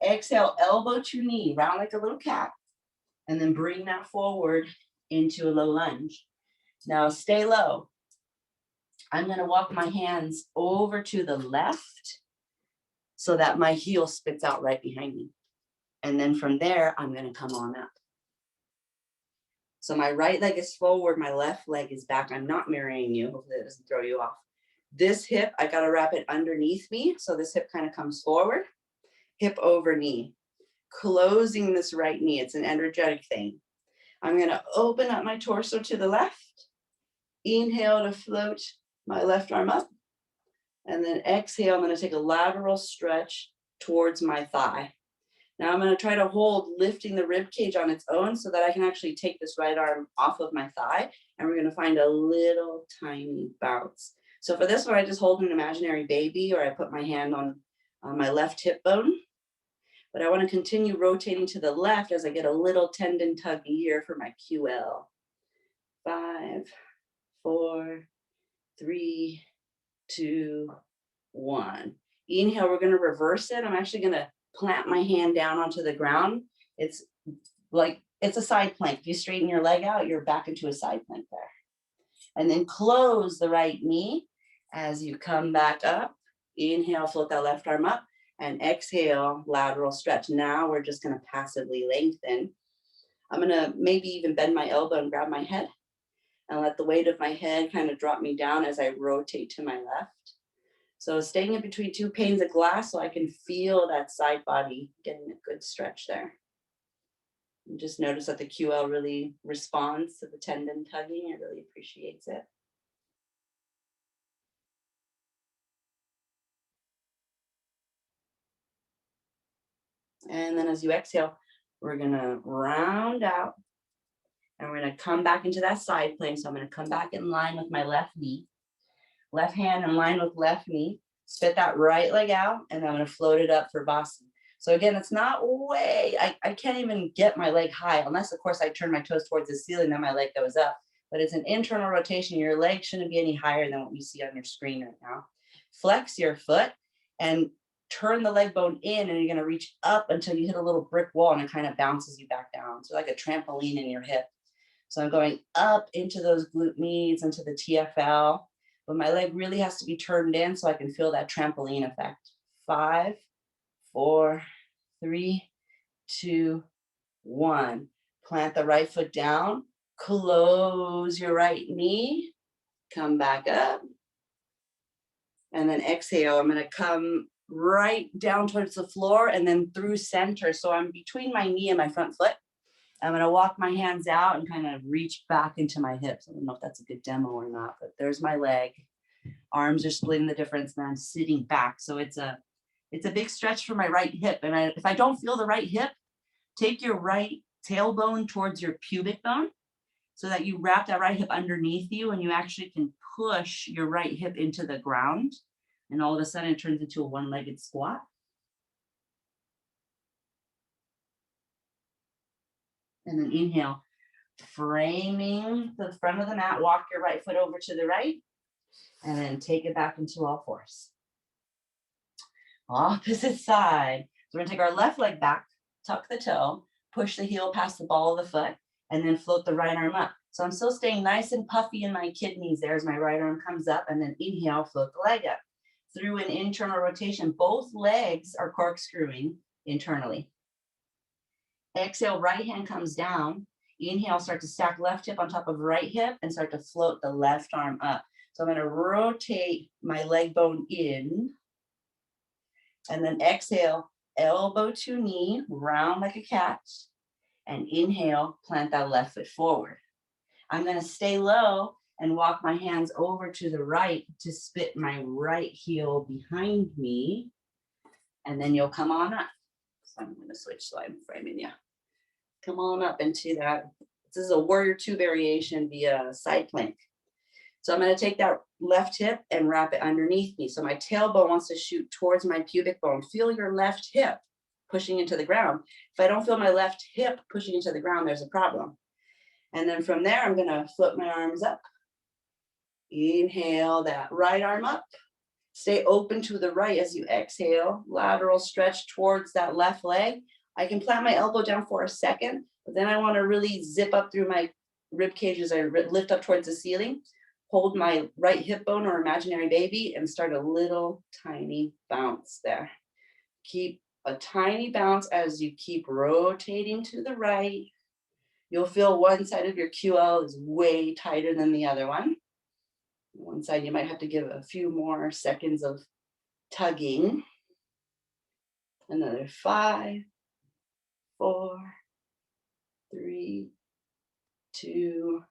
Speaker 3: Exhale, elbow to knee, round like a little cat. And then bring that forward into a low lunge. Now stay low. I'm going to walk my hands over to the left so that my heel spits out right behind me. And then from there, I'm going to come on up. So my right leg is forward, my left leg is back. I'm not mirroring you. Hopefully that doesn't throw you off. This hip, I got to wrap it underneath me. So this hip kind of comes forward, hip over knee, closing this right knee. It's an energetic thing. I'm going to open up my torso to the left. Inhale to float my left arm up. And then exhale, I'm going to take a lateral stretch towards my thigh. Now I'm going to try to hold lifting the rib cage on its own so that I can actually take this right arm off of my thigh. And we're going to find a little tiny bounce. So for this one, I just hold an imaginary baby, or I put my hand on my left hip bone. But I want to continue rotating to the left as I get a little tendon tug here for my QL. 5, 4, 3, 2, 1. Inhale, we're going to reverse it. I'm actually going to plant my hand down onto the ground. It's like, it's a side plank. If you straighten your leg out, you're back into a side plank there. And then close the right knee as you come back up. Inhale, float that left arm up, and exhale, lateral stretch. Now we're just going to passively lengthen. I'm going to maybe even bend my elbow and grab my head and let the weight of my head kind of drop me down as I rotate to my left. So staying in between two panes of glass so I can feel that side body getting a good stretch there. And just notice that the QL really responds to the tendon tugging. It really appreciates it. And then as you exhale, we're going to round out and we're going to come back into that side plank. So I'm going to come back in line with my left knee, left hand in line with left knee, spit that right leg out, and I'm going to float it up for Shavasana. So again, it's not way, I can't even get my leg high unless, of course, I turn my toes towards the ceiling, then my leg goes up. But it's an internal rotation. Your leg shouldn't be any higher than what you see on your screen right now. Flex your foot and turn the leg bone in, and you're going to reach up until you hit a little brick wall and it kind of bounces you back down. So like a trampoline in your hip. So I'm going up into those glute medius, into the TFL, but my leg really has to be turned in so I can feel that trampoline effect. 5, 4, 3, 2, 1. Plant the right foot down, close your right knee, come back up, and then exhale. I'm going to come right down towards the floor and then through center. So I'm between my knee and my front foot. I'm going to walk my hands out and kind of reach back into my hips. I don't know if that's a good demo or not, but there's my leg. Arms are splitting the difference, and I'm sitting back. So it's a big stretch for my right hip. And if I don't feel the right hip, take your right tailbone towards your pubic bone so that you wrap that right hip underneath you and you actually can push your right hip into the ground. And all of a sudden it turns into a one-legged squat. And then inhale, framing the front of the mat, walk your right foot over to the right, and then take it back into all fours. Opposite side. So we're gonna take our left leg back, tuck the toe, push the heel past the ball of the foot, and then float the right arm up. So I'm still staying nice and puffy in my kidneys there as my right arm comes up, and then inhale, float the leg up. Through an internal rotation, both legs are corkscrewing internally. Exhale, right hand comes down. Inhale, start to stack left hip on top of right hip and start to float the left arm up. So I'm going to rotate my leg bone in. And then exhale, elbow to knee, round like a cat. And inhale, plant that left foot forward. I'm going to stay low and walk my hands over to the right to spit my right heel behind me. And then you'll come on up. So I'm going to switch so I'm framing you. Come on up into that. This is a warrior two variation via side plank. So I'm going to take that left hip and wrap it underneath me. So my tailbone wants to shoot towards my pubic bone. Feel your left hip pushing into the ground. If I don't feel my left hip pushing into the ground, there's a problem. And then from there, I'm going to flip my arms up. Inhale that right arm up. Stay open to the right as you exhale. Lateral stretch towards that left leg. I can plant my elbow down for a second, but then I want to really zip up through my rib cage as I lift up towards the ceiling. Hold my right hip bone or imaginary baby and start a little tiny bounce there. Keep a tiny bounce as you keep rotating to the right. You'll feel one side of your QL is way tighter than the other one. One side you might have to give a few more seconds of tugging. Another 5, 4, 3, 2,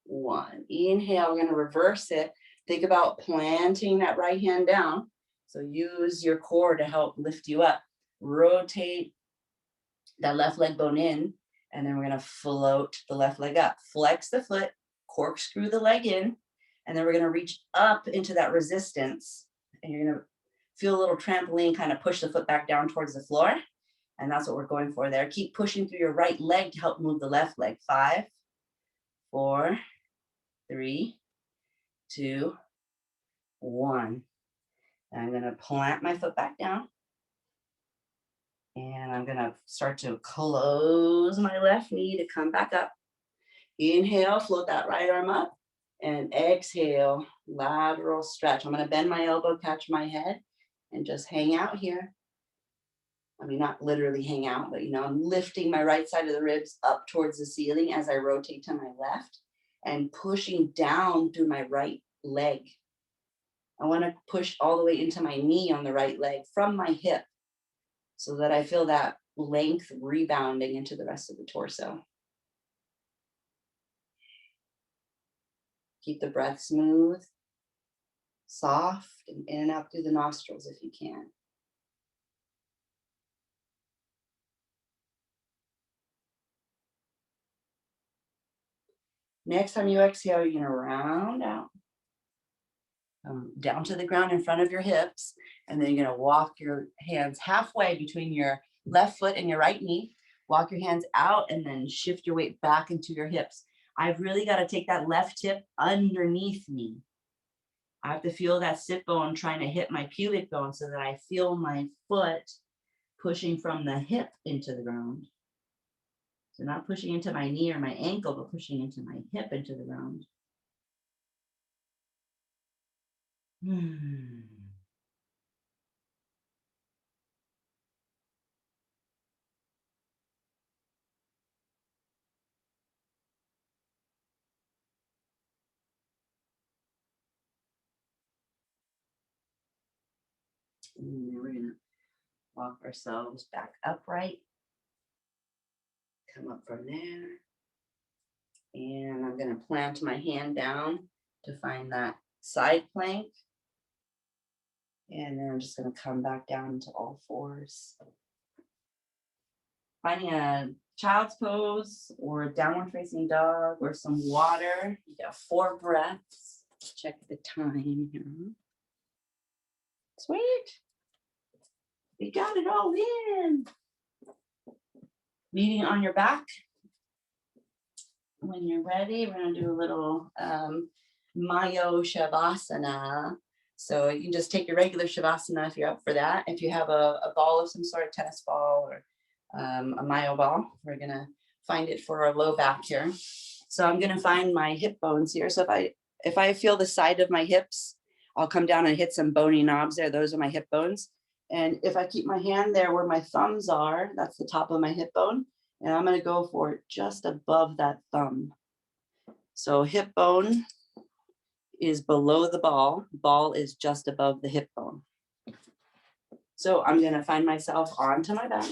Speaker 3: 1. Inhale, we're going to reverse it. Think about planting that right hand down. So use your core to help lift you up. Rotate that left leg bone in, and then we're going to float the left leg up. Flex the foot, corkscrew the leg in, and then we're going to reach up into that resistance. And you're going to feel a little trampoline kind of push the foot back down towards the floor. And that's what we're going for there. Keep pushing through your right leg to help move the left leg. 5, 4, 3, 2, 1. And I'm going to plant my foot back down. And I'm going to start to close my left knee to come back up. Inhale, float that right arm up. And exhale, lateral stretch. I'm going to bend my elbow, catch my head, and just hang out here. I mean, not literally hang out, but, I'm lifting my right side of the ribs up towards the ceiling as I rotate to my left and pushing down through my right leg. I want to push all the way into my knee on the right leg from my hip so that I feel that length rebounding into the rest of the torso. Keep the breath smooth, soft, and in and out through the nostrils if you can. Next time you exhale, you're going to round out. Down to the ground in front of your hips, and then you're going to walk your hands halfway between your left foot and your right knee. Walk your hands out and then shift your weight back into your hips. I've really got to take that left hip underneath me. I have to feel that sit bone trying to hit my pubic bone so that I feel my foot pushing from the hip into the ground. So not pushing into my knee or my ankle, but pushing into my hip into the ground. And then we're going to walk ourselves back upright. Come up from there. And I'm going to plant my hand down to find that side plank. And then I'm just going to come back down to all fours. Finding a child's pose or a downward facing dog or some water. You got 4 breaths. Check the time here. Sweet. We got it all in. Meeting on your back. When you're ready, we're going to do a little Shavasana.
Speaker 2: So you can just take your regular Shavasana if you're up for that. If you have a ball of some sort of tennis ball or a myo ball, we're gonna find it for our low back here. So I'm gonna find my hip bones here. So if I feel the side of my hips, I'll come down and hit some bony knobs there. Those are my hip bones. And if I keep my hand there where my thumbs are, that's the top of my hip bone. And I'm gonna go for it just above that thumb. So hip bone is below the ball. Ball is just above the hip bone. So I'm gonna find myself onto my back.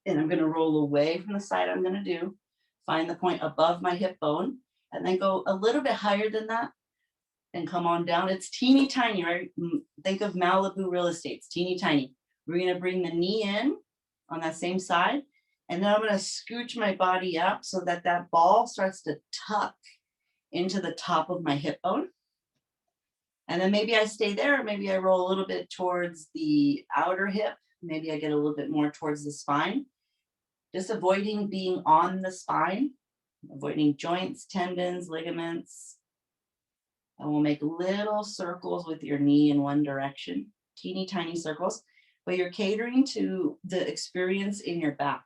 Speaker 2: And I'm gonna roll away from the side I'm gonna do. Find the point above my hip bone and then go a little bit higher than that and come on down. It's teeny tiny, right? Think of Malibu real estate, it's teeny tiny. We're gonna bring the knee in on that same side. And then I'm gonna scooch my body up so that that ball starts to tuck into the top of my hip bone. And then maybe I stay there, or maybe I roll a little bit towards the outer hip. Maybe I get a little bit more towards the spine. Just avoiding being on the spine, avoiding joints, tendons, ligaments. And we'll make little circles with your knee in one direction, teeny tiny circles, but you're catering to the experience in your back.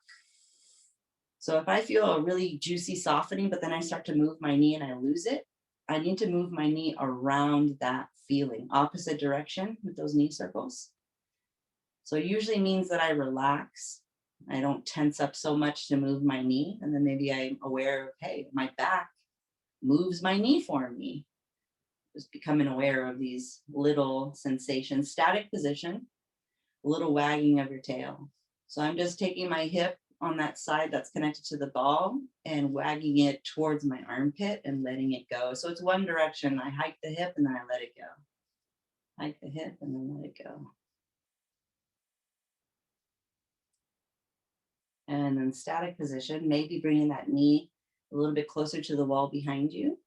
Speaker 2: So if I feel a really juicy softening, but then I start to move my knee and I lose it, I need to move my knee around that feeling, opposite direction with those knee circles. So it usually means that I relax. I don't tense up so much to move my knee. And then maybe I'm aware of, hey, my back moves my knee for me. Just becoming aware of these little sensations. Static position, a little wagging of your tail. So I'm just taking my hip on that side that's connected to the ball and wagging it towards my armpit and letting it go. So it's one direction. I hike the hip and then I let it go. Hike the hip and then let it go. And then static position, maybe bringing that knee a little bit closer to the wall behind you.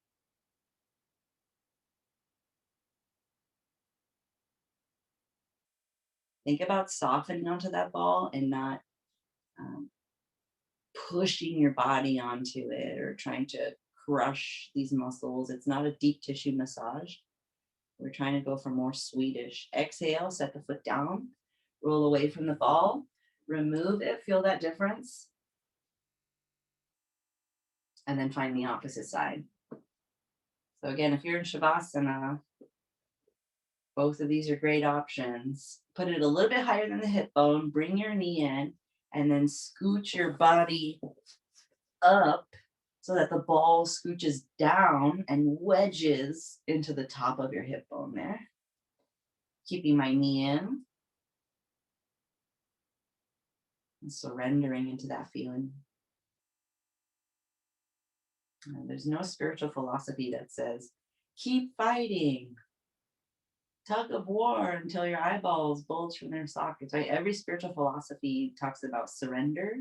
Speaker 2: Think about softening onto that ball and not pushing your body onto it or trying to crush these muscles. It's not a deep tissue massage. We're trying to go for more Swedish. Exhale, set the foot down, roll away from the ball, remove it, feel that difference. And then find the opposite side. So again, if you're in Shavasana, both of these are great options. Put it a little bit higher than the hip bone, bring your knee in, and then scooch your body up so that the ball scooches down and wedges into the top of your hip bone there. Keeping my knee in and surrendering into that feeling. And there's no spiritual philosophy that says, keep fighting, tug of war until your eyeballs bulge from their sockets, right? Every spiritual philosophy talks about surrender,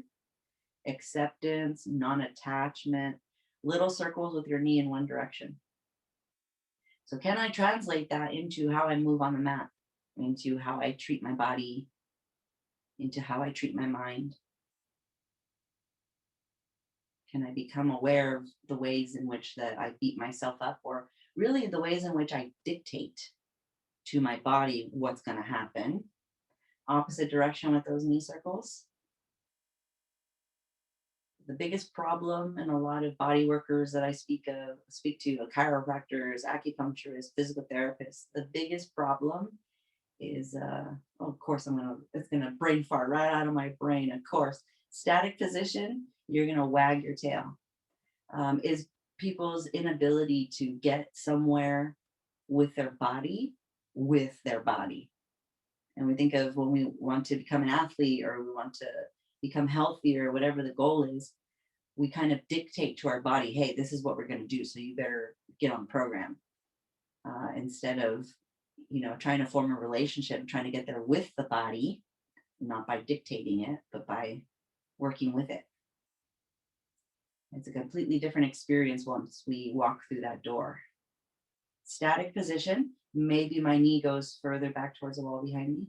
Speaker 2: acceptance, non-attachment, little circles with your knee in one direction. So can I translate that into how I move on the mat, into how I treat my body, into how I treat my mind? Can I become aware of the ways in which that I beat myself up, or really the ways in which I dictate to my body what's going to happen? Opposite direction with those knee circles. The biggest problem in a lot of body workers that I speak to, chiropractors, acupuncturists, physical therapists, the biggest problem is, of course, it's gonna brain fart right out of my brain, of course. Static position, you're gonna wag your tail. Is people's inability to get somewhere with their body. And we think of when we want to become an athlete or we want to become healthy or whatever the goal is, we kind of dictate to our body, hey, this is what we're going to do, so you better get on the program. Instead of, trying to form a relationship and trying to get there with the body, not by dictating it, but by working with it. It's a completely different experience once we walk through that door. Static position, maybe my knee goes further back towards the wall behind me.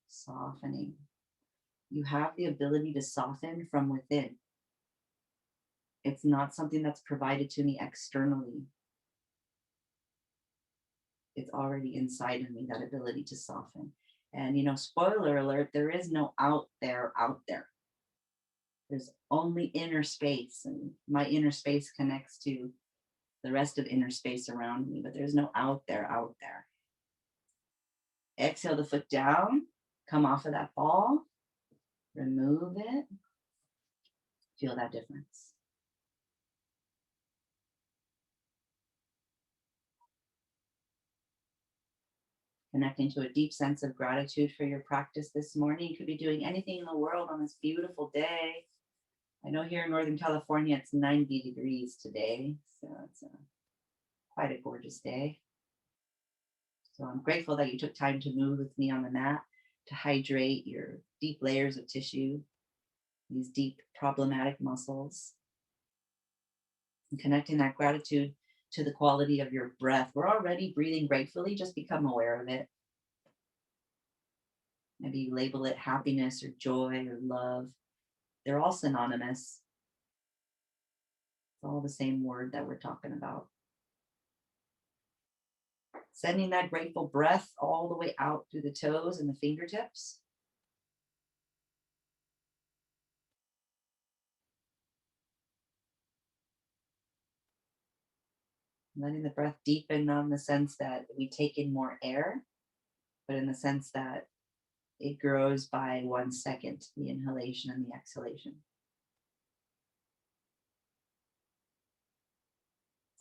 Speaker 2: Softening. You have the ability to soften from within.
Speaker 3: It's not something that's provided to me externally. It's already inside of me, that ability to soften. And, you know, spoiler alert, there is no out there out there. There's only inner space, and my inner space connects to the rest of inner space around me, but there's no out there out there. Exhale the foot down, come off of that ball, remove it, feel that difference. Connecting to a deep sense of gratitude for your practice this morning. You could be doing anything in the world on this beautiful day. I know here in Northern California, it's 90 degrees today, so it's quite a gorgeous day. So I'm grateful that you took time to move with me on the mat to hydrate your deep layers of tissue, these deep problematic muscles, and connecting that gratitude to the quality of your breath. We're already breathing gratefully, just become aware of it. Maybe you label it happiness or joy or love. They're all synonymous. It's all the same word that we're talking about. Sending that grateful breath all the way out through the toes and the fingertips. Letting the breath deepen, not in the sense that we take in more air, but in the sense that it grows by 1 second, the inhalation and the exhalation.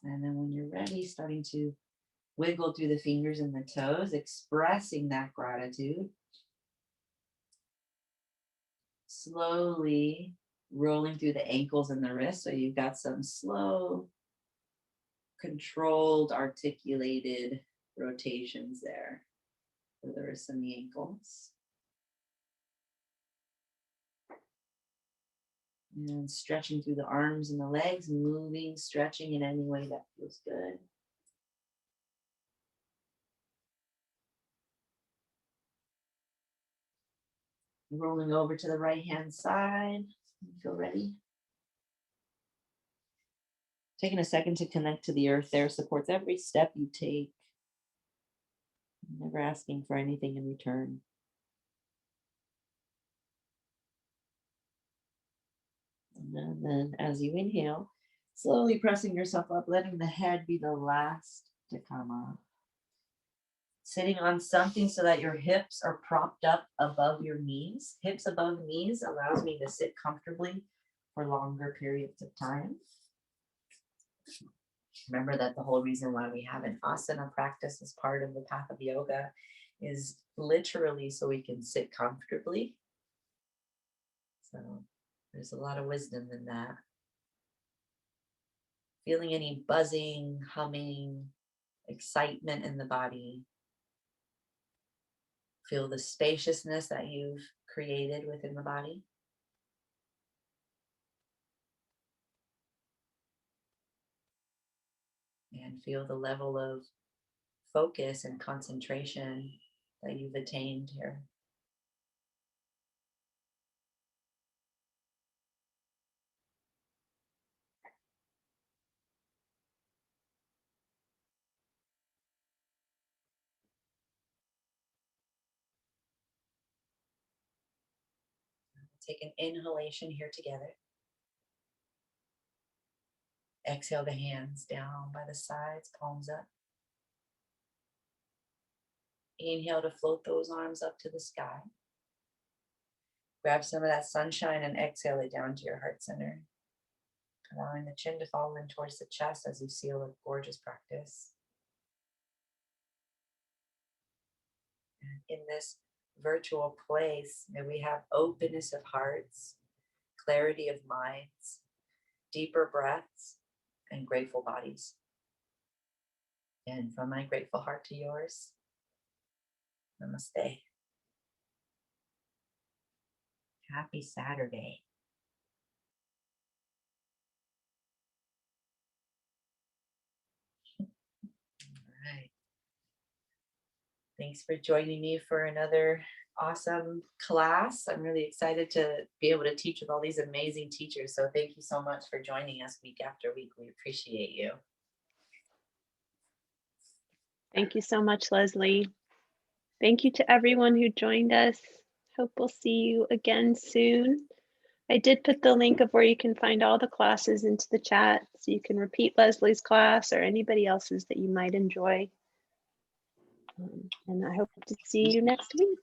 Speaker 3: And then when you're ready, starting to wiggle through the fingers and the toes, expressing that gratitude. Slowly rolling through the ankles and the wrists. So you've got some slow, controlled, articulated rotations there for the wrists and the ankles. And stretching through the arms and the legs, moving, stretching in any way that feels good. Rolling over to the right hand side. Feel ready? Taking a second to connect to the earth there supports every step you take. Never asking for anything in return. And then as you inhale, slowly pressing yourself up, letting the head be the last to come up. Sitting on something so that your hips are propped up above your knees. Hips above knees allows me to sit comfortably for longer periods of time. Remember that the whole reason why we have an asana practice as part of the path of yoga is literally so we can sit comfortably. So there's a lot of wisdom in that. Feeling any buzzing, humming, excitement in the body. Feel the spaciousness that you've created within the body. And feel the level of focus and concentration that you've attained here. Take an inhalation here together. Exhale the hands down by the sides, palms up. Inhale to float those arms up to the sky. Grab some of that sunshine and exhale it down to your heart center. Allowing the chin to fall in towards the chest as you seal a gorgeous practice. And in this virtual place, may we have openness of hearts, clarity of minds, deeper breaths, and grateful bodies. And from my grateful heart to yours, namaste. Happy Saturday. All right.
Speaker 2: Thanks for joining me for another awesome class. I'm really excited to be able to teach with all these amazing teachers. So thank you so much for joining us week after week. We appreciate you.
Speaker 1: Thank you so much, Leslie. Thank you to everyone who joined us. Hope we'll see you again soon. I did put the link of where you can find all the classes into the chat, so you can repeat Leslie's class or anybody else's that you might enjoy. And I hope to see you next week.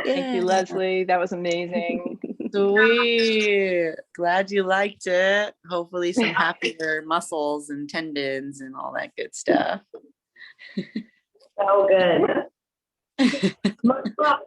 Speaker 4: Thank you, Leslie. That was amazing.
Speaker 2: Sweet. Glad you liked it. Hopefully some happier muscles and tendons and all that good stuff.
Speaker 5: So good. Much love.